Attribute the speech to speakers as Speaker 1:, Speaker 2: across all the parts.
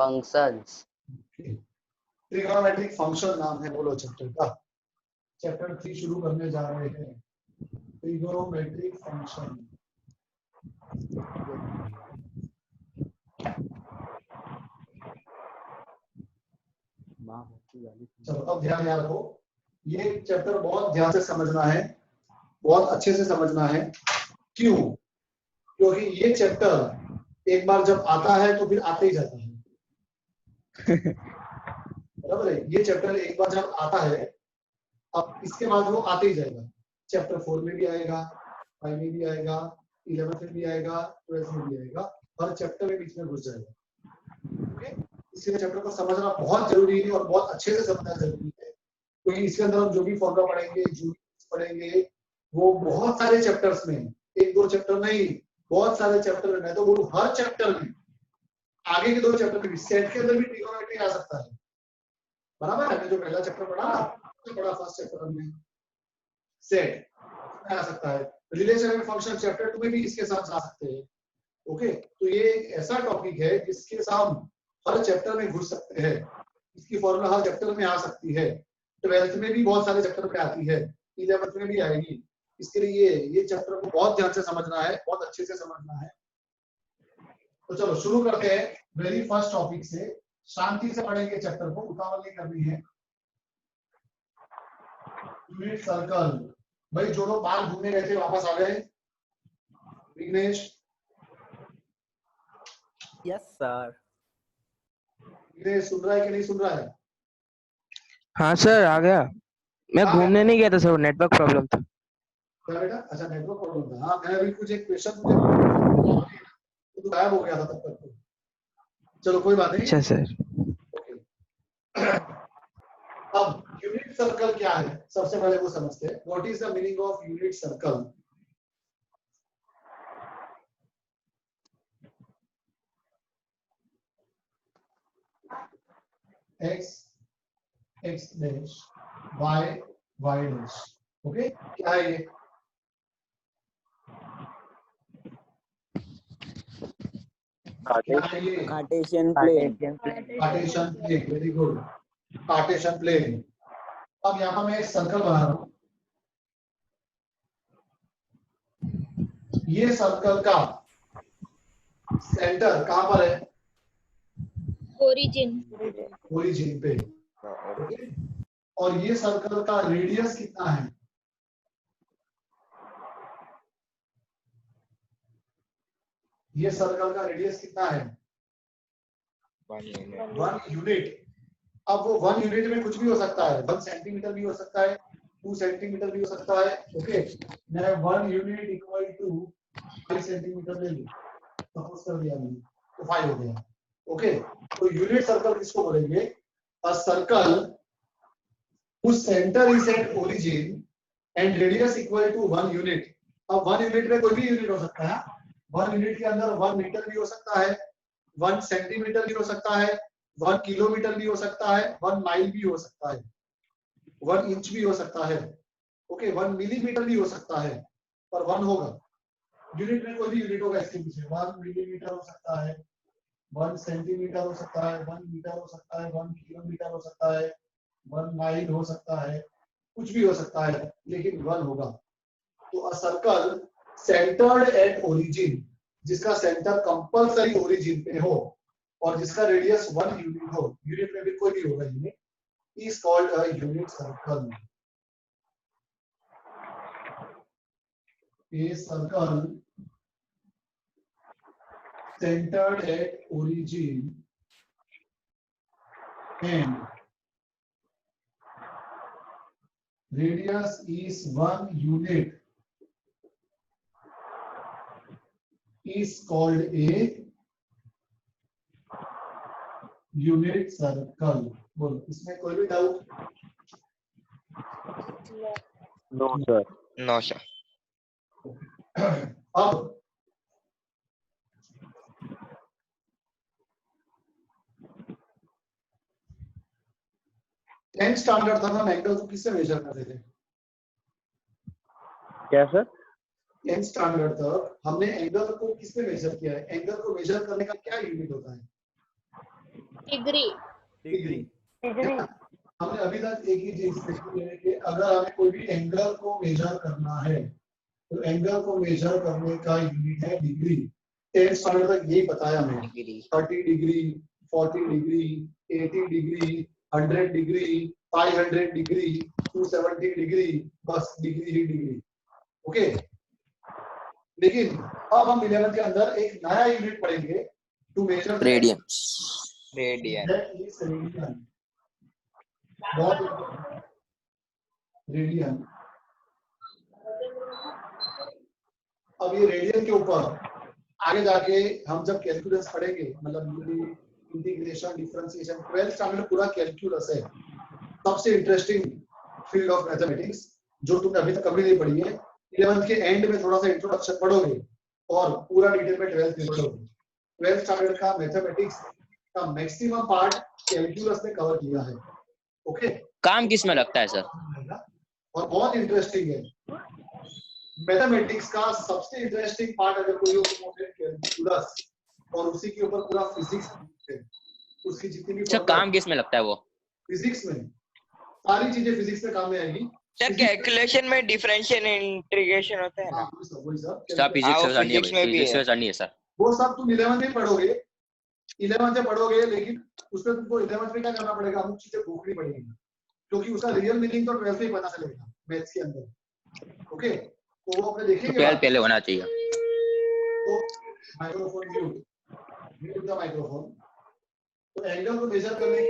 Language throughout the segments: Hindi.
Speaker 1: फंक्शंस।
Speaker 2: ट्रिग्नोमेट्रिक फंक्शन नाम है बोलो चैप्टर का। चैप्टर 3 शुरू करने जा रहे हैं, ट्रिग्नोमेट्रिक फंक्शन। चलो अब ध्यान रखो, ये चैप्टर बहुत ध्यान से समझना है, बहुत अच्छे से समझना है। क्यों? क्योंकि ये चैप्टर एक बार जब आता है तो फिर आते ही जाता है। बराबर है, ये चैप्टर एक बार जब आता है, अब इसके बाद वो आते ही जाएगा। चैप्टर 4 में भी आएगा, 5 में भी आएगा, 11 में भी आएगा, 12 में भी आएगा, हर चैप्टर में बीच में घुस जाएगा। ओके, इसलिए चैप्टर को समझना बहुत जरूरी है और बहुत अच्छे से समझना जरूरी है, क्योंकि इसके अंदर हम जो भी फॉर्मूला पढ़ेंगे, जो पढ़ेंगे, वो बहुत सारे चैप्टर्स में, एक दो चैप्टर नहीं, बहुत सारे चैप्टर में, मैं तो बोलूं हर चैप्टर में, आगे के 2 चैप्टर में, सेट के अंदर भी ट्रिग्नोमेट्री आ सकता है। बराबर है, हमने जो पहला चैप्टर पढ़ा ना, तो पढ़ा फर्स्ट चैप्टर में सेट आ सकता है। रिलेशन एंड फंक्शन चैप्टर 2 में भी इसके साथ आ सकते हैं। ओके, तो ये एक ऐसा टॉपिक है जिसके साथ हम हर चैप्टर में घुस सकते हैं, इसकी फॉर्मूला हर चैप्टर में आ सकती है। 12th में भी बहुत सारे चैप्टर पे आती है, 11th में भी आएगी। इसके लिए ये चैप्टर को बहुत ध्यान से समझना है, बहुत अच्छे से समझना है। तो चलो शुरू करते हैं वेरी फर्स्ट टॉपिक से। शांति से पढ़ेंगे चैप्टर को, उतावल नहीं करनी है। Unit circle. भाई जो लोग बाहर घूमने गए थे वापस आ गए? विघ्नेश?
Speaker 3: Yes sir.
Speaker 2: विघ्नेश सुन रहा है कि नहीं सुन रहा है?
Speaker 4: हाँ सर आ गया। मैं घूमने नहीं गया था सर, नेटवर्क प्रॉब्लम था।
Speaker 2: क्या बेटा? अच्छा नेटवर्क प्रॉब्लम था। हाँ मैं अभी कुछ एक क्वेश्चन तो गायब हो गया था तब तक तो। चलो कोई बात नहीं।
Speaker 4: अच्छा सर।
Speaker 2: अब यूनिट सर्कल क्या है सबसे पहले वो समझते हैं। What is the meaning of unit circle? x dash y dash. Okay, क्या है ये?
Speaker 3: Cartesian plane.
Speaker 2: Cartesian plane, very good, Cartesian plane. अब यहाँ पर मैं एक सर्कल बना रहा हूँ। ये सर्कल का सेंटर कहाँ पर है? ओरिजिन पे। ओके, और ये सर्कल का रेडियस कितना है? ये सर्कल का रेडियस कितना है? 1 यूनिट। अब वो 1 यूनिट में कुछ भी हो सकता है, 1 सेंटीमीटर भी हो सकता है, 2 सेंटीमीटर भी हो सकता है। ओके, मैं 1 यूनिट इक्वल टू 5 सेंटीमीटर ले लूं, सपोज कर दिया मैंने, तो 5 हो गया। ओके, तो यूनिट सर्कल किसको बोलेंगे? A circle whose center is at origin and radius equal to 1 unit. अब 1 यूनिट में कोई भी यूनिट हो सकता है। 1 यूनिट के अंदर 1 मीटर भी हो सकता है, 1 सेंटीमीटर भी हो सकता है, 1 किलोमीटर भी हो सकता है, 1 माइल भी हो सकता है, 1 इंच भी हो सकता है। ओके, 1 मिलीमीटर भी हो सकता है, पर 1 होगा। यूनिट में कोई भी यूनिट होगा इसके पीछे। 1 मिलीमीटर हो सकता है, 1 सेंटीमीटर हो सकता है, 1 मीटर हो सकता है, 1 किलोमीटर हो सकता है, 1 माइल हो सकता है, कुछ भी हो सकता है, लेकिन 1 होगा। तो a circle centred at origin, जिसका सेंटर कंपल्सरी ओरिजिन पे हो और जिसका रेडियस 1 यूनिट हो, यूनिट में भी कोई भी होगा unit, is called a unit circle. A circle centered at origin and radius is 1 unit is called a unit circle। बोलो, इसमें कोई भी doubt?
Speaker 5: No sir.
Speaker 1: No sir.
Speaker 2: अब 10th स्टैंडर्ड तक हम एंगल को किससे मेजर करते थे?
Speaker 5: क्या सर?
Speaker 2: 10th स्टैंडर्ड तक हमने एंगल को किससे मेजर किया है? एंगल को मेजर करने का क्या यूनिट होता है?
Speaker 1: Degree
Speaker 2: degree. हमने अभी तक एक ही चीज सीखी है कि अगर हमें कोई भी एंगल को मेजर करना है तो एंगल को मेजर करने का यूनिट है डिग्री। 10th स्टैंडर्ड तक यही बताया हमें, 30 degree, 40 degree, 80 degree, 100 degree, 500 degree, 270 degree, बस डिग्री ही डिग्री। ओके, लेकिन अब हम 11th के अंदर एक नया यूनिट पढ़ेंगे टू मेजर
Speaker 6: रेडियन
Speaker 2: रेडियन। बहुत रेडियन। अब ये रेडियन के ऊपर आगे जाके हम जब कैलकुलस पढ़ेंगे, मतलब इंटीग्रेशन, डिफरेंशिएशन, 12th स्टैंडर्ड पूरा कैलकुलस है, सबसे इंटरेस्टिंग फील्ड ऑफ मैथमेटिक्स जो तुमने अभी तक कभी नहीं पढ़ी है। 11th के एंड में थोड़ा सा इंट्रोडक्शन पढ़ोगे और पूरा डिटेल में 12th में पढ़ोगे। 12th स्टैंडर्ड का मैथमेटिक्स का मैक्सिमम पार्ट कैलकुलस ने कवर किया है। ओके,
Speaker 6: काम किस में लगता है सर?
Speaker 2: और बहुत इंटरेस्टिंग है मैथमेटिक्स का। सबसे इंटरेस्टिंग पार्ट अगर कोई हो तो कैलकुलस, और उसी के ऊपर पूरा फिजिक्स है। उसकी जितनी भी
Speaker 6: सर काम किस में लगता है वो?
Speaker 2: फिजिक्स में, सारी चीजें फिजिक्स में काम में आएगी।
Speaker 7: सर कैलकुलेशन में डिफरेंशियल इंटीग्रेशन होता है ना?
Speaker 2: वही सब
Speaker 6: सर फिजिक्स में भी है सर।
Speaker 2: वो सब तुम 11th में पढ़ोगे, 11th में पढ़ोगे, लेकिन उसमें तुमको 11th में क्या करना पड़ेगा, अमुक चीजें भूखनी पड़ेगी, क्योंकि उसका रियल मीनिंग तो 12th में ही पता चलेगा मैथ्स के अंदर। ओके, तो वो अपने देखेंगे।
Speaker 6: 12 पहले होना चाहिए।
Speaker 2: तो माइक्रोफोन म्यूट द माइक्रोफोन। तो एंगल को मेजर करने की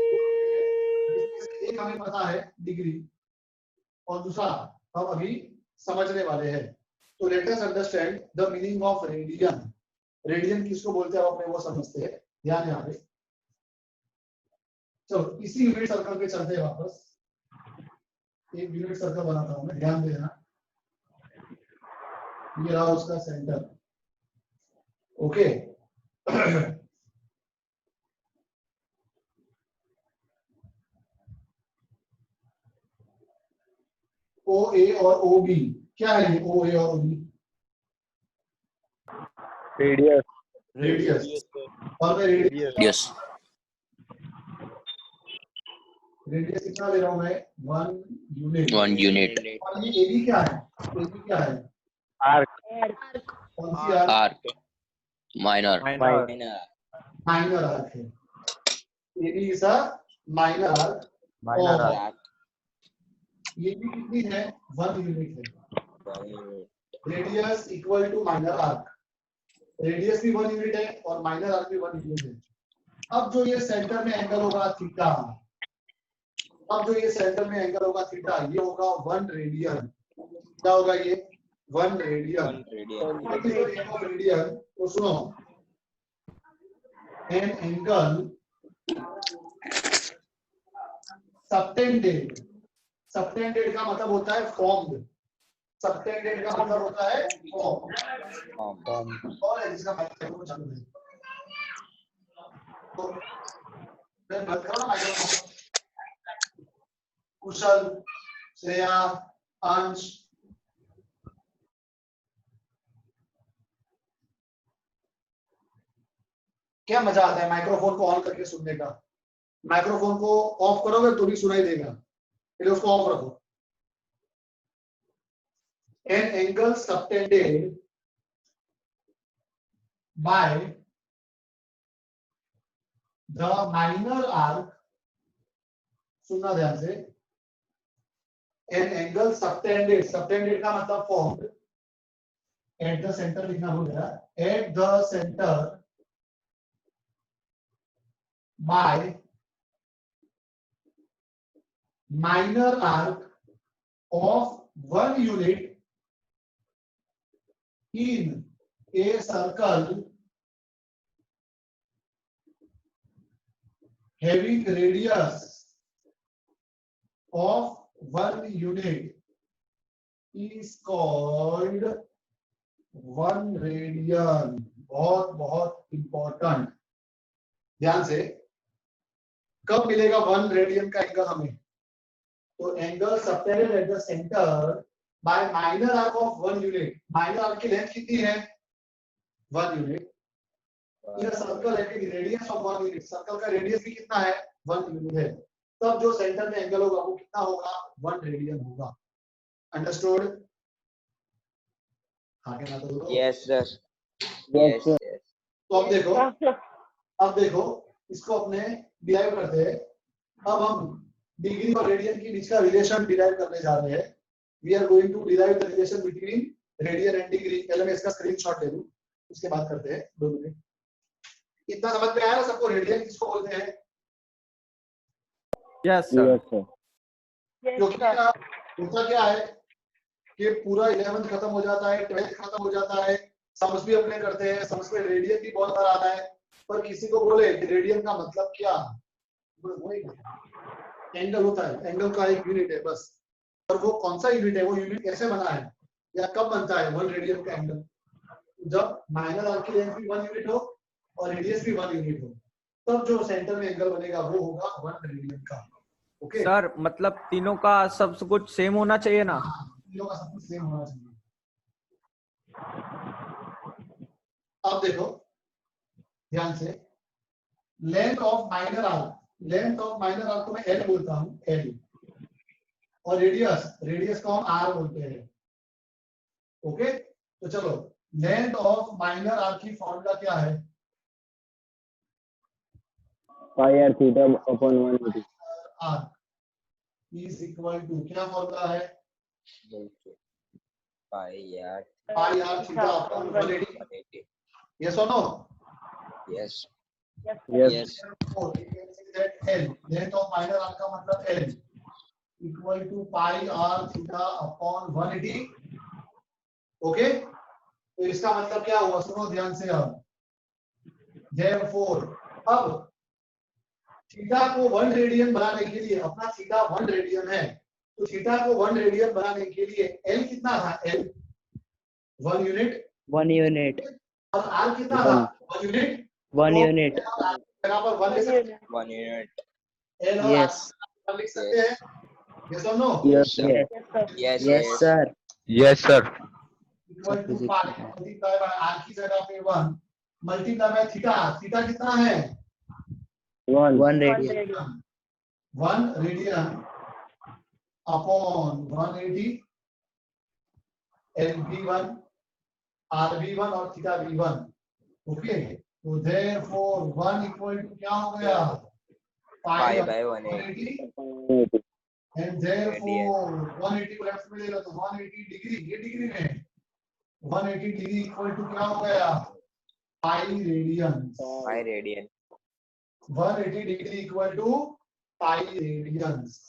Speaker 2: एक हमें पता है डिग्री, और दूसरा हम अभी समझने वाले हैं। तो let us understand the meaning of radian. Radian किसको बोलते हैं अपने वो समझते हैं, ध्यान यहाँ पे। चलो इसी यूनिट सर्कल पे चलते हैं वापस। एक यूनिट सर्कल बनाता हूं मैं, ध्यान देना। ये रहा उसका सेंटर। ओके, ओ ए और ओ बी, क्या है ये ओ ए और ओ बी?
Speaker 5: Radius
Speaker 2: radius. और मैं रेडियस कितना ले रहा हूं मैं? 1 यूनिट। और ये ए बी क्या है? ए बी क्या है?
Speaker 5: आर्क
Speaker 2: कौन सी आर्क?
Speaker 6: आर्क माइनर
Speaker 2: आर्क है। A B is a minor arc. ये भी कितनी है? 1 यूनिट है। Radius equal to minor arc. Radius भी 1 यूनिट है और माइनर आर्क भी 1 यूनिट है। अब जो ये सेंटर में एंगल होगा थीटा, ये होगा 1 रेडियन। क्या होगा ये? 1 रेडियन। रेडियन तो सुनो, एन एंगल सबटेंडेड। सबटेंडेड का मतलब होता है फॉर्म्ड। सबटेंडेड का मतलब होता है फॉर्म। और इसका मतलब चालू है तो मैं बात कर रहा हूं माइक्रोफोन। कुशल, श्रेया, अंश, क्या मजा आता है माइक्रोफोन को ऑन करके सुनने का। माइक्रोफोन को ऑफ करोगे तो भी सुनाई देगा, इसलिए उसको ऑफ रखो। An angle subtended by the minor arc, सुनना ध्यान से। An angle subtended, subtended का मतलब formed at the center लिखना हो गया, at the center by minor arc of 1 unit in a circle having radius of 1 unit is called 1 radian। बहुत बहुत इंपॉर्टेंट, ध्यान से। कब मिलेगा 1 रेडियन का एंगल हमें? तो angle subtended at the centre by minor arc of 1 unit. Minor arc की लेंथ कितनी है? 1 यूनिट। इन सर्कल है रेडियस ऑफ 1 यूनिट, सर्कल का रेडियस भी कितना है 1 यूनिट है, तब जो सेंटर में एंगल होगा वो कितना होगा 1 रेडियन होगा। अंडरस्टूड? हाँ क्या ना तो बोलो।
Speaker 7: Yes, sir.
Speaker 5: Yes, sir.
Speaker 7: Yes.
Speaker 2: तो अब देखो इसको अपने डिराइव करते हैं। अब हम डिग्री और रेडियन के बीच का रिलेशन डिराइव करने जा रहे हैं। We are going to derive the relation between radian and degree. पहले मैं इसका स्क्रीनशॉट ले लूं, उसके बाद करते हैं 2 मिनट। इतना समझ में आया ना सबको रेडियन किसको बोलते हैं?
Speaker 3: Yes, sir.
Speaker 5: Yes, sir.
Speaker 2: क्योंकि होता क्या है कि पूरा 11th खत्म हो जाता है, 12th खत्म हो जाता है, सम्स भी अपने करते हैं, सम्स में रेडियन भी बहुत बार आता है, पर किसी को बोले कि रेडियन का मतलब क्या, एंगल होता है, एंगल का एक यूनिट है बस। और वो कौन सा यूनिट है, वो यूनिट कैसे बना है या कब बनता है 1 रेडियन का एंगल? जब माइनर आर्क की लेंथ भी 1 यूनिट हो और रेडियस भी 1 यूनिट हो, तब जो सेंटर में एंगल बनेगा वो होगा 1 रेडियन का। ओके
Speaker 3: सर मतलब तीनों का सब कुछ सेम होना चाहिए ना?
Speaker 2: तीनों का सब कुछ सेम होना चाहिए। अब देखो ध्यान से, length of minor arc, length of minor arc को मैं एल बोलता हूँ, एल, और रेडियस को हम आर बोलते हैं। ओके तो चलो, लेंथ ऑफ माइनर आर्क की फॉर्मूला क्या है?
Speaker 5: Pi r theta upon 180.
Speaker 2: Arc is equal to, क्या फॉर्मूला है?
Speaker 7: Pi r
Speaker 2: pi r theta upon 180। Yes और no?
Speaker 7: yes.
Speaker 5: Yes.
Speaker 7: Yes.
Speaker 2: L, length of minor arc का मतलब L equal to pi r theta upon 180। Okay तो इसका मतलब क्या हुआ, सुनो ध्यान से। अब therefore अब थीटा को 1 रेडियन बनाने के लिए, अपना थीटा 1 रेडियन है, तो थीटा को 1 रेडियन बनाने के लिए L कितना था? L 1 unit,
Speaker 3: 1 unit.
Speaker 2: और R कितना था? 1 यूनिट।
Speaker 3: 1 unit.
Speaker 2: जगह पर 1 लिख सकते हैं,
Speaker 7: 1 unit.
Speaker 2: L और
Speaker 3: Yes.
Speaker 2: R लिख सकते हैं। यस और no?
Speaker 5: Yes, sir.
Speaker 7: Yes.
Speaker 3: Yes, sir.
Speaker 4: Yes, sir.
Speaker 2: Equal to pi multiply by R की जगह पे 1 मल्टीप्लाई बाय थीटा। थीटा कितना है?
Speaker 5: 1.
Speaker 3: radian.
Speaker 2: 1 radian upon 180 LV1 RV1 और थीटा V1। ओके तो therefore 1 इक्वल टू क्या हो गया?
Speaker 7: Pi by 180.
Speaker 5: 180.
Speaker 2: एंड therefore 180 को लेफ्ट में ले लो तो 180 डिग्री, ये डिग्री में 180 डिग्री इक्वल टू क्या हो गया? Pi radian.
Speaker 7: Pi radian.
Speaker 2: 180 degree equal to pi radians.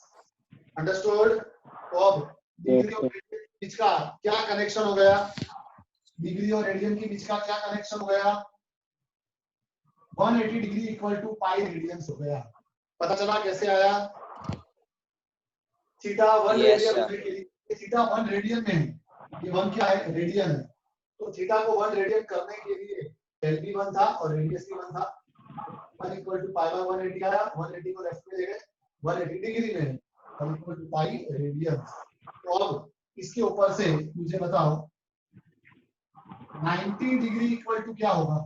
Speaker 2: Understood? तो अब डिग्री और रेडियन के बीच का क्या कनेक्शन हो गया? डिग्री और रेडियन के बीच का क्या कनेक्शन हो गया? 180 degree equal to pi radians हो गया। पता चला कैसे आया? Theta 1
Speaker 7: Yes,
Speaker 2: radian
Speaker 7: sir.
Speaker 2: होने के लिए, थीटा 1 रेडियन में है, ये 1 क्या है? रेडियन है। तो थीटा को 1 रेडियन करने के लिए एल भी 1 था और रेडियस भी 1 था। 1 इक्वल टू पाई बाय 180 आया, 180 को लेफ्ट में ले गए, 180 डिग्री में 1 इक्वल टू पाई रेडियंस। तो अब इसके ऊपर से मुझे बताओ 90 डिग्री इक्वल टू क्या होगा?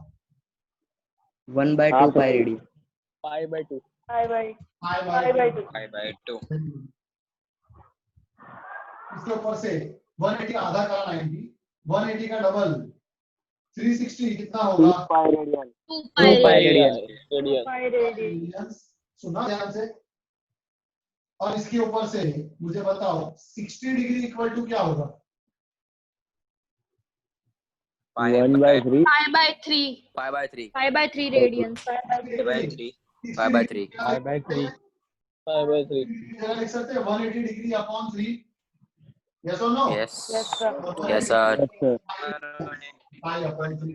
Speaker 3: 1/2 pi radian.
Speaker 5: Pi by 2.
Speaker 2: Pi by
Speaker 7: Pi by 2.
Speaker 2: इसके ऊपर से 180 आधा करा 90, 180 का डबल 360 कितना होगा?
Speaker 5: 2 pi radian.
Speaker 3: 2 pi radian.
Speaker 2: Radiance. सुना ध्यान से। और इसके ऊपर से मुझे बताओ 60 डिग्री इक्वल टू क्या होगा?
Speaker 7: Pi
Speaker 5: 1 by 3.
Speaker 1: Pi by 3.
Speaker 7: Pi by 3.
Speaker 1: Pi by 3 radians.
Speaker 7: Pi by 3. Pi by 3.
Speaker 5: Pi by 3. Pi by 3.
Speaker 2: जगह लिख सकते हैं 180 डिग्री अपॉन 3। यस और no?
Speaker 7: Yes. Yes, sir.
Speaker 5: Yes, sir.
Speaker 2: Pi upon 3।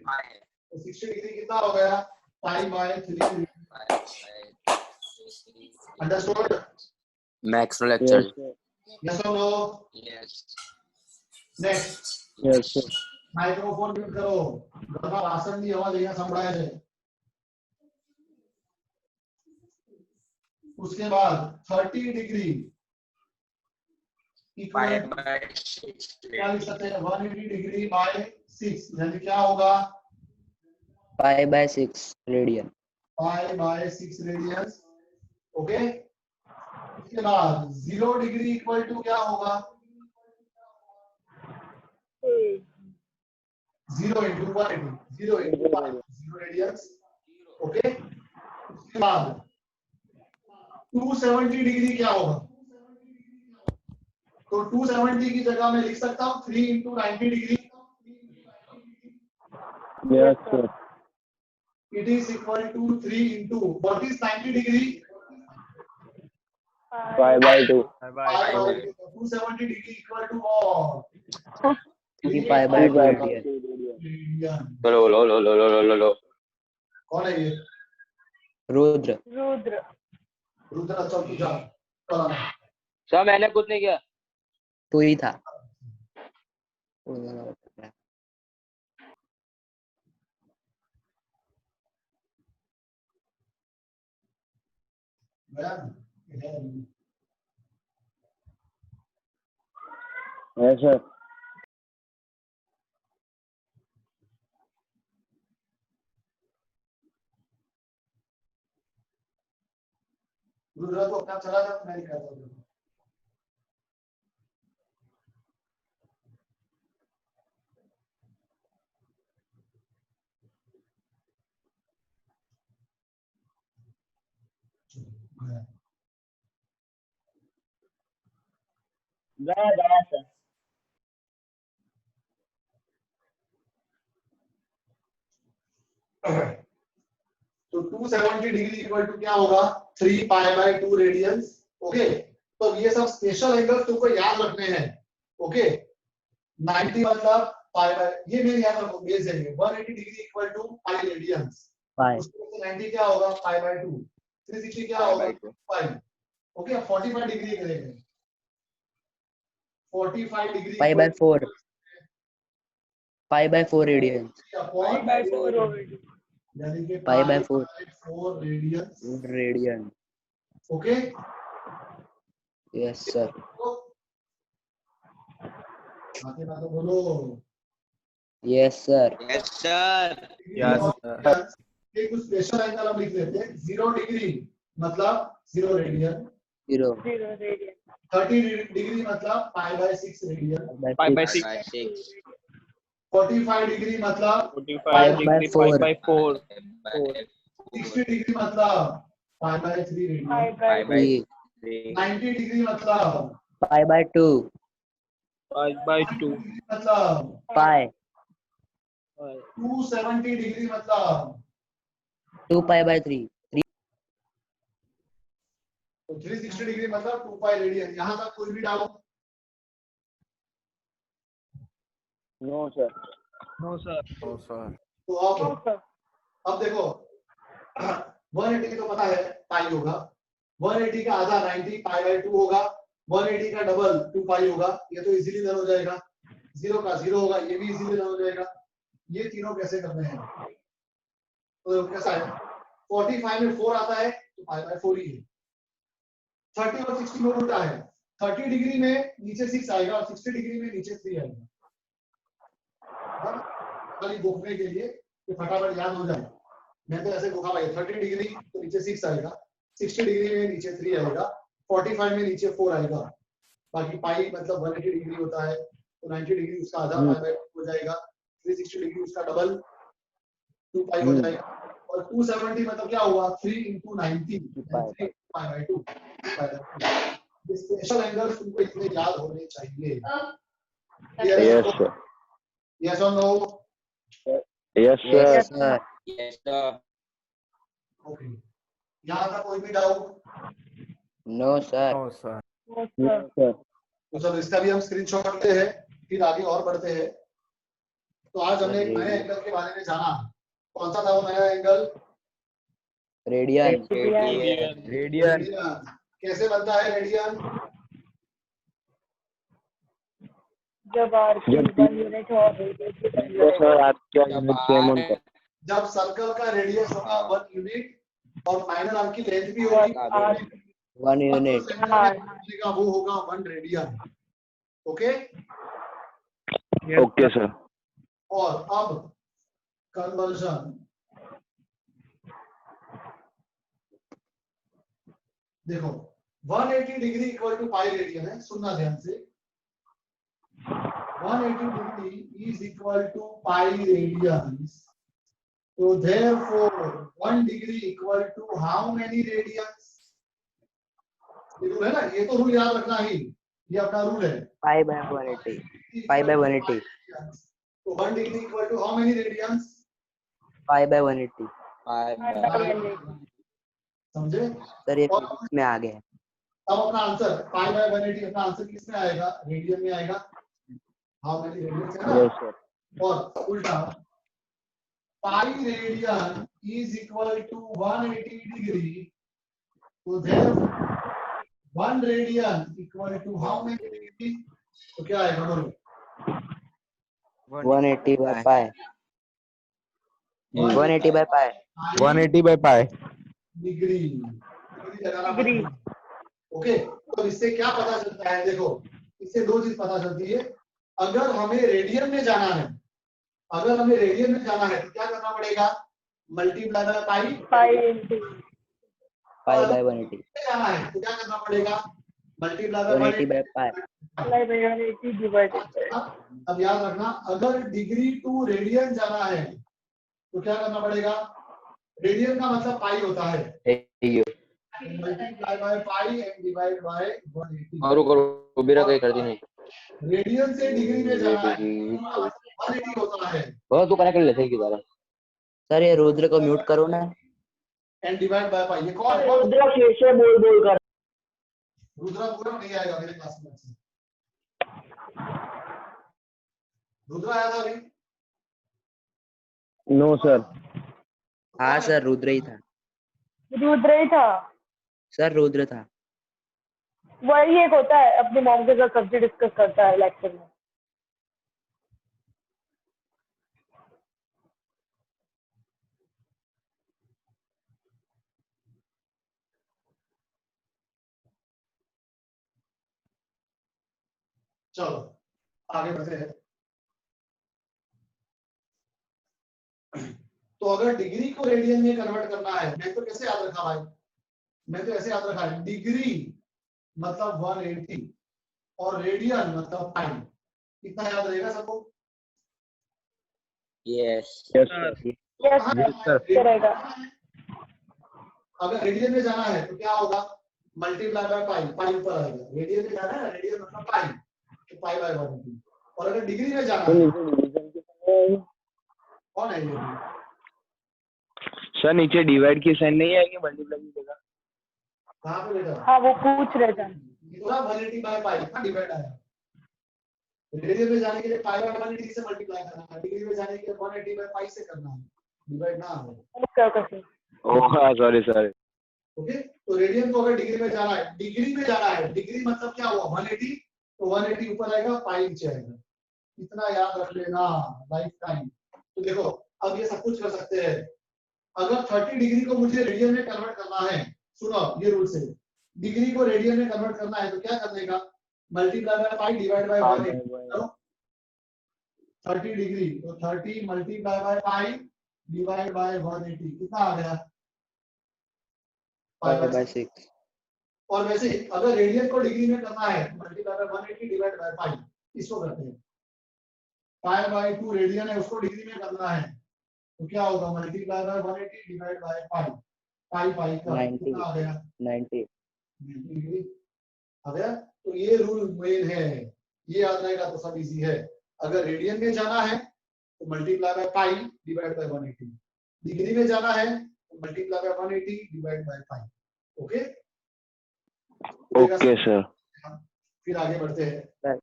Speaker 2: तो 60 डिग्री कितना हो गया? Pi by 3। Understood?
Speaker 6: Maxwell
Speaker 5: Yes,
Speaker 6: lecture.
Speaker 5: sir.
Speaker 2: Yes और no?
Speaker 6: Yes.
Speaker 2: Next
Speaker 5: Yes, sir.
Speaker 2: Microphone mute करो, ઘરમાં વાસણની અવાજ અહીંયા સંભળાય છે। उसके बाद 30 डिग्री
Speaker 7: Pi
Speaker 2: इक्वल
Speaker 7: by 6.
Speaker 2: क्या लिख सकते हैं? 180 डिग्री बाय 6 यानी क्या होगा?
Speaker 8: Pi by 6 radian.
Speaker 2: Pi bye 6 radian. Okay, इसके बाद 0 डिग्री इक्वल टू क्या होगा? 0 इंटू 180, 0 इंटू 0 रेडियंस। ओके, उसके बाद 270 डिग्री क्या होगा? तो 270 की जगह मैं लिख सकता हूँ 3 into 90 degree.
Speaker 5: Yes, sir.
Speaker 2: It is equal to 3 into what is 90 degree?
Speaker 5: 5 by 2.
Speaker 3: Bye
Speaker 2: Pi by
Speaker 3: bye.
Speaker 2: 2. 270 degree equal to what?
Speaker 8: 3 pi by 2 radian.
Speaker 2: Radian.
Speaker 6: लो लो लो लो लो लो लो लो।
Speaker 2: कौन है ये?
Speaker 8: रुद्र।
Speaker 2: रुद्र, चल तू जा। चल आना।
Speaker 6: सर मैंने कुछ नहीं किया।
Speaker 8: तू ही था।
Speaker 2: गया ना?
Speaker 5: Yes, sir.
Speaker 2: रुद्र तो अपना चला जा, मैं निकलता हूँ। गया।
Speaker 5: गया sir.
Speaker 2: तो 270 डिग्री इक्वल टू क्या होगा? 3 पाई बाय 2 रेडियंस। ओके, तो ये सब स्पेशल एंगल्स तुमको याद रखने हैं। ओके, 90 मतलब पाई बाय, ये मेरे याद रखो बेस है। 180 degree equal to pi radians.
Speaker 8: Pi.
Speaker 2: उसके 90 क्या होगा? पाई बाय 2। 360 क्या होगा? पाई। ओके, 45 डिग्री करेंगे। 45 degree
Speaker 8: pi by 4। Pi by 4 radian.
Speaker 2: Pi by 4 यानी कि
Speaker 8: pi by 4
Speaker 2: radians.
Speaker 8: Radian.
Speaker 2: Okay,
Speaker 8: yes sir.
Speaker 2: आगे बात बोलो।
Speaker 8: Yes sir.
Speaker 6: Yes sir.
Speaker 3: Yes, sir.
Speaker 2: एक स्पेशल एंगल हम लिख लेते हैं। 0 डिग्री मतलब 0 रेडियन।
Speaker 8: 0
Speaker 2: 30 डिग्री मतलब pi by 6 radian.
Speaker 3: 5 by
Speaker 6: 6
Speaker 3: 6.
Speaker 6: by 6
Speaker 2: 45 degree मतलब
Speaker 3: 45 degree 5 by 4.
Speaker 2: 60 डिग्री मतलब पाई बाय 3 रेडियन।
Speaker 6: 5 by 3
Speaker 2: 90 डिग्री मतलब
Speaker 8: पाई बाय 2
Speaker 3: 5 by 2.
Speaker 2: मतलब
Speaker 8: पाई।
Speaker 2: 270 डिग्री मतलब
Speaker 8: 2 पाई बाय 3
Speaker 2: तो 360 डिग्री मतलब 2 पाई रेडियन। यहाँ तक कोई भी doubt?
Speaker 5: No, sir.
Speaker 3: No sir. No sir.
Speaker 2: तो अब देखो 180 तो पता है पाई होगा। 180 का आधा 90 पाई बाय 2 होगा। 180 का डबल 2 पाई होगा। ये तो इजीली डन हो जाएगा। 0 का 0 होगा, ये भी इजीली डन हो जाएगा। ये तीनों कैसे करने हैं? तो कैसा है? 45 में 4 आता है तो पाई बाय 4 ही है। 30 और 60 में उल्टा है। 30 डिग्री में नीचे 6 आएगा और 60 डिग्री में नीचे 3 आएगा। खाली गोखने के लिए कि फटाफट याद हो जाए। मैं तो ऐसे गोखा भाई 30 डिग्री तो नीचे 6 आएगा, 60 डिग्री में नीचे 3 आएगा, 45 में नीचे 4 आएगा। बाकी पाई मतलब 180 डिग्री होता है तो 90 डिग्री उसका आधा पाई बाय 2 हो जाएगा। 360 डिग्री उसका डबल 2 पाई हो जाएगा। और 270 मतलब क्या हुआ? 3 into 90 pi by 2। Special angles तुमको इतने याद होने चाहिए।
Speaker 5: Yes, sir.
Speaker 2: यस और no?
Speaker 5: Yes, sir.
Speaker 8: Yes sir.
Speaker 6: Yes sir.
Speaker 2: Okay, यहाँ तक कोई भी doubt?
Speaker 8: No sir.
Speaker 3: No sir.
Speaker 5: No, sir.
Speaker 2: तो चलो इसका भी हम स्क्रीनशॉट लेते हैं, फिर आगे और बढ़ते हैं। तो आज हमने एक नए एंगल के बारे में जाना। कौन सा था वो नया एंगल?
Speaker 8: रेडियन।
Speaker 3: Radian.
Speaker 2: कैसे बनता है रेडियन?
Speaker 5: जब सर आपका यूनिट सेम होता है।
Speaker 2: जब सर्कल का रेडियस होगा 1 यूनिट और माइनर आर्म की लेंथ भी होगी
Speaker 8: 1 यूनिट।
Speaker 2: वो होगा 1 रेडियन। Okay,
Speaker 5: okay sir.
Speaker 2: और अब कन्वर्जन देखो 180 degree equal to pi radian है, सुनना ध्यान से। 180 degree is equal to pi radians, तो therefore 1 degree equal to how many radians? ये रूल है ना, ये तो रूल याद रखना ही, ये अपना रूल है।
Speaker 8: Pi by 180. Pi by 180.
Speaker 2: तो 1 degree equal to how many radians?
Speaker 8: Pi by 180.
Speaker 2: समझे?
Speaker 8: सर ये physics में आ गया है।
Speaker 2: अब अपना आंसर पाई बाय 180, अपना आंसर किस में आएगा? रेडियन में आएगा। हाउ मेनी रेडियंस है ना?
Speaker 5: Yes, sir.
Speaker 2: और उल्टा pi radian is equal to 180 degree, तो there 1 radian equal to how many degree? तो क्या आएगा बोलो?
Speaker 8: 180 by pi. 180 by pi.
Speaker 4: 180 by pi.
Speaker 2: Degree लगाना पड़ेगा। ओके, तो इससे क्या पता चलता है? देखो, इससे दो चीज पता चलती है। अगर हमें रेडियन में जाना है, अगर हमें रेडियन में जाना है तो क्या करना पड़ेगा? Multiply by pi.
Speaker 8: Pi by 180.
Speaker 2: जाना है तो क्या करना पड़ेगा? Multiply
Speaker 8: 180 by pi.
Speaker 2: अब याद रखना, अगर डिग्री टू रेडियन जाना है तो क्या करना पड़ेगा? रेडियन का मतलब पाई होता है, multiply by pi and divide by 180।
Speaker 6: करो करो बिना कहीं कर दी नहीं।
Speaker 2: रेडियन से डिग्री में जाना है 180 होता है,
Speaker 6: बहुत तू कनेक्ट कर ले सही की तरह।
Speaker 8: सर ये रुद्र को म्यूट करो ना।
Speaker 2: एंड डिवाइड बाय पाई। ये कौन
Speaker 8: रुद्र फिर से बोल कर।
Speaker 2: रुद्रा पूरा नहीं आएगा मेरे क्लास में से। रुद्रा आया था अभी?
Speaker 5: No, sir.
Speaker 8: हाँ सर रुद्र ही था।
Speaker 1: रुद्र ही था।
Speaker 8: सर रुद्र था।
Speaker 1: वही एक होता है अपने मॉम के साथ सब्जी डिस्कस करता है लेक्चर में।
Speaker 2: चलो आगे बढ़ते हैं। तो अगर डिग्री को रेडियन में कन्वर्ट करना है, मैं तो कैसे याद रखा भाई? मैं तो ऐसे याद रखा है, डिग्री मतलब 180 और रेडियन मतलब पाई। कितना याद रहेगा सबको?
Speaker 6: Yes
Speaker 5: Yes, sir.
Speaker 1: रहेगा।
Speaker 2: अगर रेडियन में जाना है तो क्या होगा? मल्टीप्लाई बाय पाई, पाई ऊपर आएगा। रेडियन में जाना है, रेडियन मतलब पाई, तो पाई बाय 180। और अगर डिग्री में जाना है, कौन है ये?
Speaker 5: सर नीचे डिवाइड की साइन नहीं आएगी, मल्टीप्लाई की जगह।
Speaker 2: कहाँ पे बेटा?
Speaker 1: हाँ वो पूछ रहे थे।
Speaker 2: कितना 180 बाय पाई का डिवाइड आया। रेडियन में जाने के लिए पाई बाय 180 से मल्टीप्लाई करना है, डिग्री में जाने के लिए 180 बाय पाई से करना है, डिवाइड ना हो।
Speaker 5: ओह हाँ, सॉरी सॉरी।
Speaker 2: ओके, तो रेडियन को अगर डिग्री में जाना है, डिग्री में जाना है, डिग्री मतलब क्या हुआ? 180, तो 180 ऊपर आएगा, पाई नीचे आएगा। इतना याद रख लेना लाइफ टाइम। तो देखो अब ये सब कुछ कर सकते हैं। अगर 30 डिग्री को मुझे रेडियन में कन्वर्ट करना है, सुनो ये रूल से, डिग्री को रेडियन में कन्वर्ट करना है तो क्या करने का? Multiply by pi divide by 180। 30 degree तो 30 multiply by pi divide by 180 कितना आ गया?
Speaker 8: Pi by 6.
Speaker 2: और वैसे अगर रेडियन को डिग्री में करना है मल्टीप्लाई बाय 180 डिवाइड बाय पाई, इसको करते हैं। पाई बाय 2 रेडियन है, उसको डिग्री में करना है तो क्या होगा? Multiply by 180 divide by pi, pi pi का
Speaker 8: 90
Speaker 2: कितना आ गया?
Speaker 8: 90
Speaker 2: डिग्री आ गया। तो ये रूल मेन है, ये याद रहेगा तो सब इजी है। अगर रेडियन में जाना है तो multiply by pi divide by 180, degree में जाना है तो multiply by 180 divide by pi. Okay
Speaker 5: okay sir.
Speaker 2: फिर आगे बढ़ते हैं।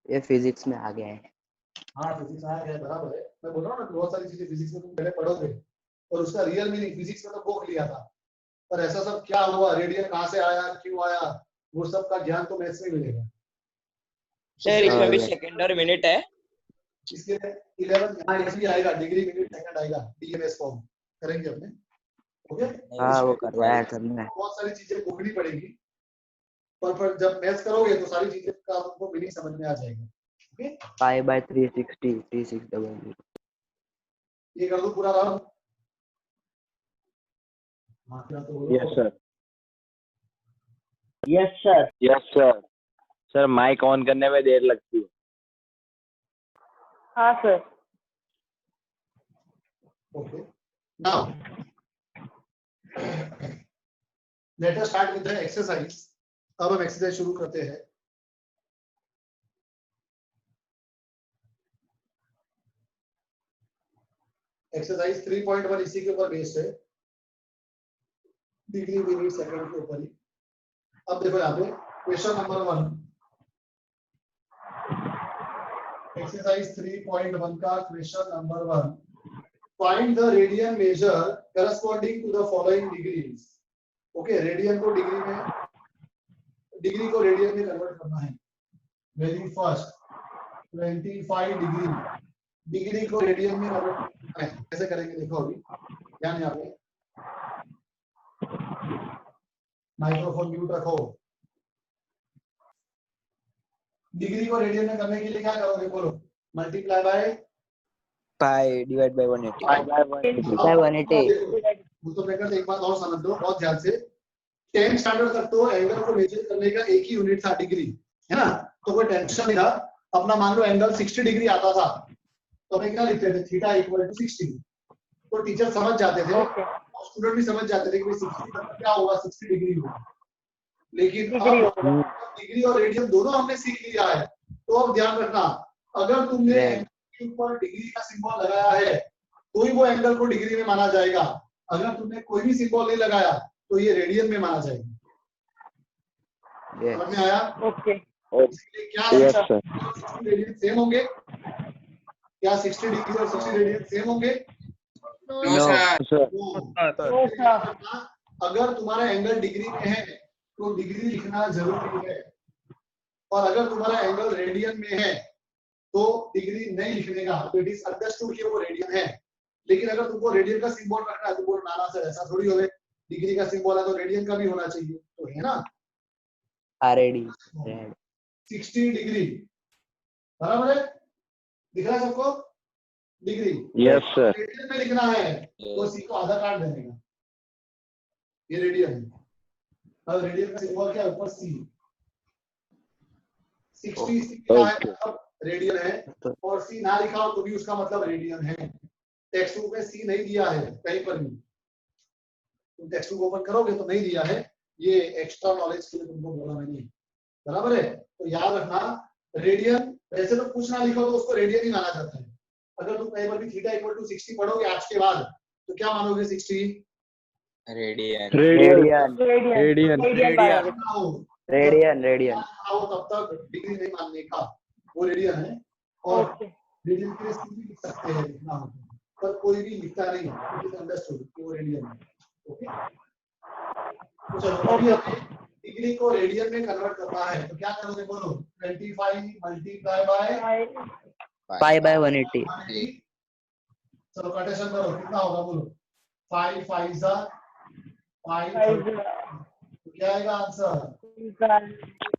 Speaker 8: ये फिजिक्स में आ गया है।
Speaker 2: हाँ फिजिक्स आ गया, बराबर है। मैं बोल रहा हूँ ना, बहुत सारी चीजें फिजिक्स में तुम पहले पढ़ोगे और उसका रियल मीनिंग फिजिक्स में तो बुक लिया था, पर ऐसा सब क्या हुआ, रेडियन कहाँ से आया, क्यों आया, वो सब का ज्ञान तो मैथ्स में मिलेगा।
Speaker 7: सर इसमें भी सेकंड और मिनट है।
Speaker 2: इसके 11 यहाँ इसमें आएगा, डिग्री मिनट सेकंड आएगा, डीएमएस फॉर्म करेंगे अपने। ओके
Speaker 8: हाँ वो करना है करना है।
Speaker 2: बहुत सारी चीजें भूखनी पड़ेगी, पर जब मैथ्स करोगे तो सारी चीजें का आपको मीनिंग समझ में आ जाएगा। Okay
Speaker 8: Pi by 360 3600।
Speaker 2: ये कर दो पूरा राउंड। हाँ क्या तो
Speaker 5: yes sir. Yes sir. Sir mic on करने में देर लगती है।
Speaker 1: हाँ sir.
Speaker 2: Okay. Now, let us start with the exercise. अब हम एक्सरसाइज शुरू करते हैं। एक्सरसाइज 3.1 इसी के ऊपर बेस्ड है, डिग्री मिनट सेकंड के ऊपर ही। अब देखो यहाँ पे क्वेश्चन नंबर 1, एक्सरसाइज 3.1 का question number 1, find the radian measure corresponding to the following degrees. Okay, radian को डिग्री में, डिग्री को रेडियन में कन्वर्ट करना है। वेरी फर्स्ट 25 डिग्री, डिग्री को रेडियन में कन्वर्ट करना है। कैसे करेंगे देखो अभी, ध्यान यहाँ पे, माइक्रोफोन म्यूट रखो। डिग्री को रेडियन में करने के लिए क्या करोगे बोलो? Multiply by
Speaker 8: pi divide by 180
Speaker 1: By
Speaker 8: 180।
Speaker 2: वो तो मैं एक बात और समझ लो बहुत ध्यान से। 10 स्टैंडर्ड तक तो एंगल को मेजर करने का एक ही यूनिट था, डिग्री, है ना? तो कोई टेंशन नहीं था। अपना मान लो एंगल 60 डिग्री आता था तो हम क्या लिखते थे? Theta equal to 60। तो टीचर समझ जाते थे और स्टूडेंट भी समझ जाते थे कि 60 मतलब क्या होगा, 60 डिग्री होगा। लेकिन अब डिग्री और रेडियन दोनों हमने सीख लिया है। तो अब ध्यान रखना, अगर तुमने ऊपर डिग्री का सिंबल लगाया है तो ही वो एंगल को डिग्री में माना जाएगा। अगर तुमने कोई भी सिंबल नहीं लगाया तो ये रेडियन में माना जाएगा। समझ में आया?
Speaker 1: ओके।
Speaker 2: इसलिए क्या
Speaker 5: यस सर।
Speaker 2: 60 रेडियन सेम होंगे? क्या 60 डिग्री और 60 रेडियन सेम होंगे?
Speaker 5: सर
Speaker 2: अगर तुम्हारा एंगल डिग्री में है तो डिग्री लिखना जरूरी है, और अगर तुम्हारा एंगल रेडियन में है तो डिग्री नहीं लिखने का। तो इट इज अंडरस्टूड कि वो रेडियन है। लेकिन अगर तुमको रेडियन का सिंबल रखना है तो बोल नाना सर ऐसा थोड़ी होगा, डिग्री का सिंबल है तो रेडियन का भी होना चाहिए, तो है ना?
Speaker 8: आरएडी
Speaker 2: 60 डिग्री बराबर है, दिख रहा है सबको? Degree
Speaker 5: yes sir.
Speaker 2: रेडियन में लिखना है तो सी को आधा काट देने का, ये रेडियन है। अब रेडियन का सिंबल क्या है? ऊपर सी। 60 लिखा है मतलब रेडियन है, और सी ना लिखा हो तो भी उसका मतलब रेडियन है। टेक्स्ट बुक में सी नहीं दिया है कहीं पर भी, तुम टेक्स्ट बुक ओपन करोगे तो नहीं दिया है। ये एक्स्ट्रा नॉलेज के लिए तुमको बोला मैंने, बराबर है? तो याद रखना, रेडियन वैसे तो कुछ ना लिखो तो उसको रेडियन ही माना जाता है। अगर तुम कहीं पर भी थीटा इक्वल टू 60 पढ़ोगे आज के बाद तो क्या मानोगे? 60
Speaker 8: रेडियन
Speaker 2: तब तक डिग्री नहीं मानने का, वो रेडियन है। और रेडियन के लिए सी भी लिख सकते हैं लिखना हो, पर कोई भी लिखता नहीं है, इट इज अंडरस्टूड कि वो रेडियन है। ओके, तो चलो अभी हमें डिग्री को रेडियन में कन्वर्ट करना है तो क्या करोगे बोलो? 25 मल्टीप्लाई बाय
Speaker 8: पाई बाय 180।
Speaker 2: चलो कटेशन करो, कितना होगा बोलो? 5 5 जा 5, तो क्या आएगा आंसर?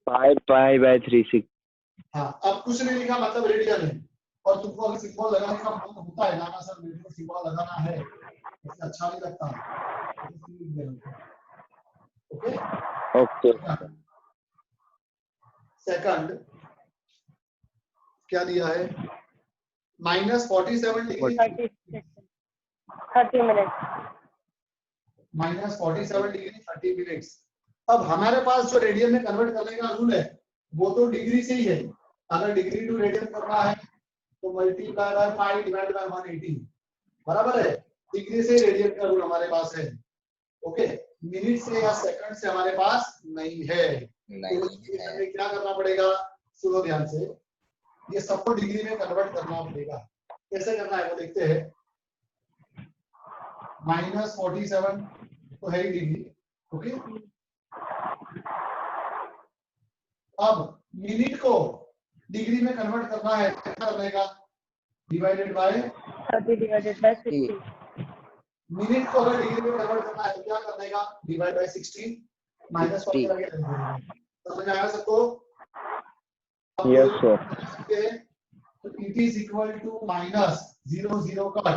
Speaker 5: 5 pi by 36।
Speaker 2: हाँ, अब कुछ नहीं लिखा मतलब रेडियन है। और तुमको अगर सिंबल लगाने का मन होता है ना सर मेरे को सिंबल लगाना है, इससे अच्छा नहीं लगता, ओके
Speaker 5: ओके।
Speaker 2: सेकंड क्या दिया है? -47 डिग्री
Speaker 1: 30 मिनट।
Speaker 2: -47 degree 30 minutes. अब हमारे पास जो रेडियन में कन्वर्ट करने का रूल है वो तो डिग्री से ही है। अगर डिग्री टू रेडियन करना है तो multiply by pi divide by 180, बराबर है? डिग्री से रेडियन का रूल हमारे पास है। ओके, मिनट से या सेकंड से हमारे पास नहीं है। तो हमें क्या करना पड़ेगा? सुनो ध्यान से, ये सबको डिग्री में कन्वर्ट करना पड़ेगा। कैसे करना है वो देखते हैं। -47 तो है ही डिग्री, ओके। अब मिनट को डिग्री में कन्वर्ट करना है, क्या करने का? Divided by
Speaker 1: 30 divided by 60।
Speaker 2: Minute को अगर डिग्री में कन्वर्ट करना है तो क्या करने का? डिवाइड बाय 60 माइनस समझ आया सबको?
Speaker 5: Yes sir.
Speaker 2: तो it is equal to -0 0 cut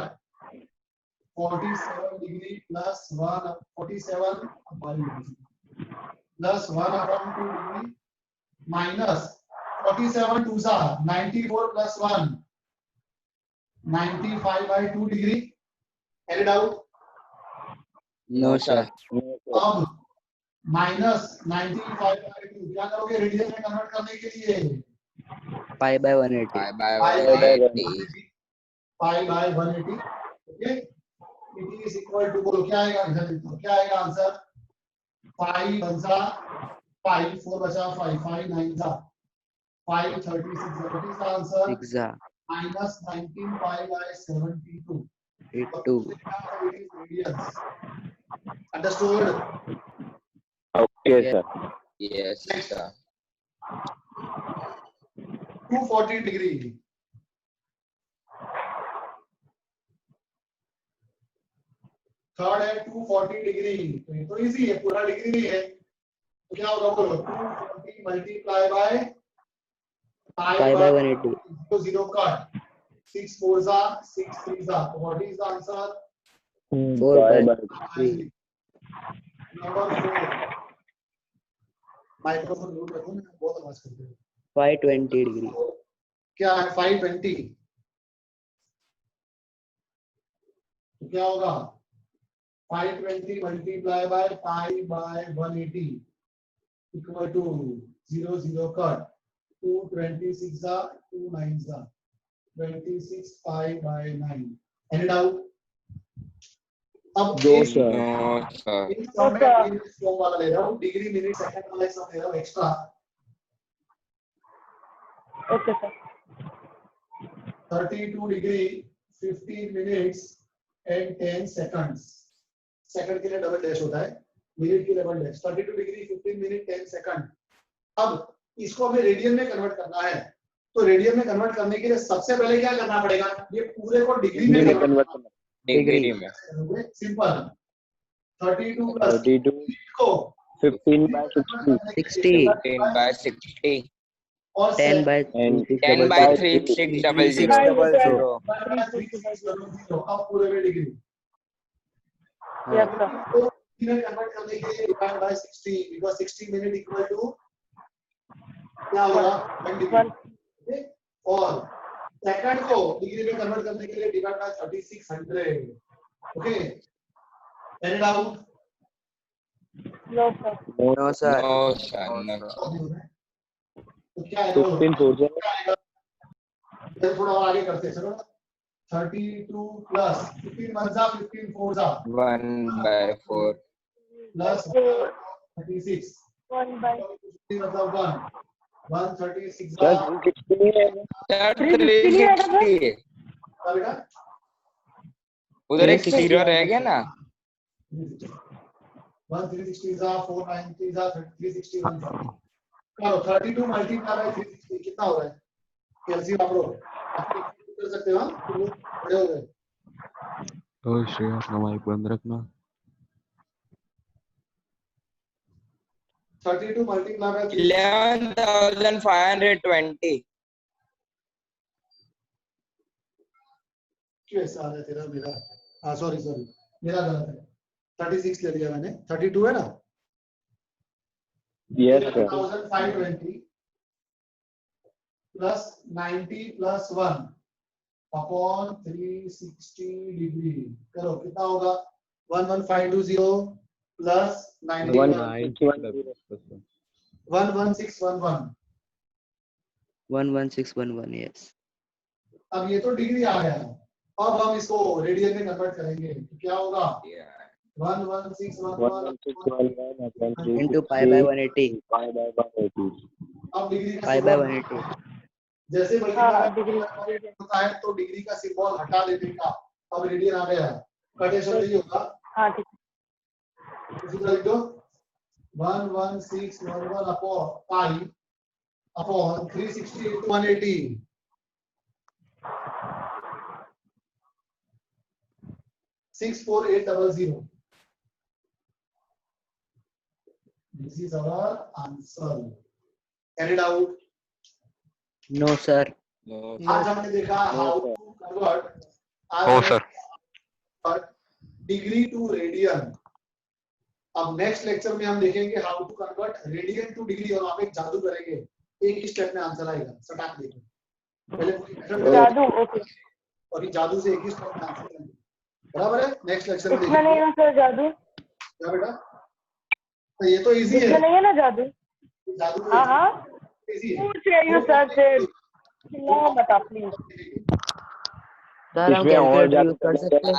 Speaker 2: 47 degree plus 1 47 degree. plus 1 upon 2 degree minus 47 2s are 94 plus 1 95 by 2 degree. Carried out.
Speaker 8: No sir.
Speaker 2: अब माइनस 95 by 2 क्या करोगे रेडियन में कन्वर्ट करने के लिए
Speaker 8: Pi by 180.
Speaker 2: pi by 180. Okay it is equal to बोलो क्या आएगा इधर लिखो क्या आएगा आंसर 5 बचा 5 4 बचा 5 5 9 जा 5 36 what is the answer
Speaker 8: Exa.
Speaker 2: minus 19 pi by 72
Speaker 8: 82.
Speaker 2: radians. Understood?
Speaker 5: Okay, sir.
Speaker 6: Yes, sir.
Speaker 2: 240 degree. Third है 240 डिग्री तो ये तो इजी है पूरा डिग्री नहीं है तो क्या होगा बोलो 240 multiply by
Speaker 8: Pi by 180.
Speaker 2: 0 cut 6 4s are 6 3s are what is the answer
Speaker 8: 4 by 3.
Speaker 2: Number 4 microphone mute रखो ना बहुत आवाज करते हो
Speaker 8: 520 degree.
Speaker 2: क्या है 520 तो क्या होगा 520 multiply by pi by 180 equal to 0 0 cut 226 जा 2 9 जा 26 पाई बाय 9 एनी डाउट अब
Speaker 5: No, sir.
Speaker 6: No, sir.
Speaker 2: इस समय इन फॉर्म वाला ले रहा हूं डिग्री मिनट सेकंड वाला सब ले रहा हूं extra
Speaker 1: okay sir
Speaker 2: 32 degree 15 minutes and 10 seconds second के लिए डबल डैश होता है मिनट के लिए double dash 32 degree 15 minute 10 second अब इसको हमें रेडियन में कन्वर्ट करना है तो रेडियन में कन्वर्ट करने के लिए सबसे पहले क्या करना पड़ेगा ये पूरे को डिग्री में कन्वर्ट करना
Speaker 6: Degree में.
Speaker 2: है सिंपल 32 प्लस
Speaker 5: 32
Speaker 2: को
Speaker 5: 15 by 60
Speaker 8: 60.
Speaker 6: 10 by 60.
Speaker 2: और
Speaker 8: 10 by
Speaker 5: and
Speaker 6: 10 by 3600.
Speaker 2: 3600 अब पूरे में डिग्री
Speaker 1: यस सर
Speaker 2: तो मिनट कन्वर्ट करने के लिए divide by 60 because 60 minute equal to क्या होगा 1 डिग्री और सेकंड को डिग्री में कन्वर्ट करने के लिए divide by 3600 okay any doubt
Speaker 1: no sir
Speaker 8: No sir.
Speaker 6: No, sir. No.
Speaker 2: तो क्या है
Speaker 5: 15 4
Speaker 2: क्या आएगा इधर थोड़ा और आगे करते हैं चलो 32 प्लस 15 1 15 4
Speaker 6: 1 by 4.
Speaker 2: प्लस 36
Speaker 1: 1 by
Speaker 2: मतलब 136
Speaker 5: Sir, 160 है
Speaker 6: Sir, 360.
Speaker 2: आएगा
Speaker 6: उधर एक 0 रह गया ना
Speaker 2: 1 360 490 361 करो 32 मल्टीप्लाई बाय 360 कितना हो रहा है कैलसी वापरो कर सकते हो बड़े हो गए
Speaker 9: श्रेयस माइक बंद रखना
Speaker 2: 32 मल्टीप्लाई बाय
Speaker 6: 11,520.
Speaker 2: कैसा आ रहा है तेरा मेरा हाँ सॉरी मेरा गलत है 36 ले लिया मैंने 32 है ना
Speaker 5: yes sir
Speaker 2: 11,520 plus 90 plus 1 upon 360 degree करो कितना होगा 11520 प्लस 90 11611
Speaker 8: 11611. Yes.
Speaker 2: अब ये तो डिग्री आ गया अब हम इसको रेडियन में कन्वर्ट करेंगे तो क्या होगा 11611
Speaker 8: Into pi by 180.
Speaker 5: pi by 180
Speaker 2: अब डिग्री का
Speaker 8: Pi by
Speaker 2: symbol
Speaker 8: 180.
Speaker 2: जैसे
Speaker 1: हाँ, डिग्री।
Speaker 2: होता है तो डिग्री का सिंबल हटा देने का अब रेडियन आ गया कटेशन नहीं होगा
Speaker 1: हाँ ठीक
Speaker 2: इसी तरह लिख दो 11611 upon pi upon 360 into 180 64800 this is our answer carried out
Speaker 8: No sir.
Speaker 2: आज हमने देखा how to convert
Speaker 9: हो सर
Speaker 2: डिग्री टू रेडियन अब नेक्स्ट लेक्चर में हम देखेंगे how to convert radian to degree और वहां पे एक जादू करेंगे, एक ही स्टेप में आंसर आएगा, सटाक देखो पहले पूरी method
Speaker 1: जादू, ओके।
Speaker 2: और ये जादू से एक ही स्टेप में आंसर करेंगे, बराबर है। नेक्स्ट लेक्चर में
Speaker 1: इसमें नहीं
Speaker 2: देखेंगे
Speaker 1: है सर जादू,
Speaker 2: क्या बेटा, तो ये तो इजी
Speaker 1: इसमें
Speaker 2: है,
Speaker 1: नहीं है ना जादू।
Speaker 2: जादू तो
Speaker 1: हाँ हाँ
Speaker 2: इजी है।
Speaker 1: पूछ रही हूँ सर से, चिल्लाओ मत आप प्लीज।
Speaker 8: सर हम
Speaker 5: इसमें और
Speaker 8: कैलकुलेटर
Speaker 5: ज्यादा
Speaker 8: यूज कर सकते हैं?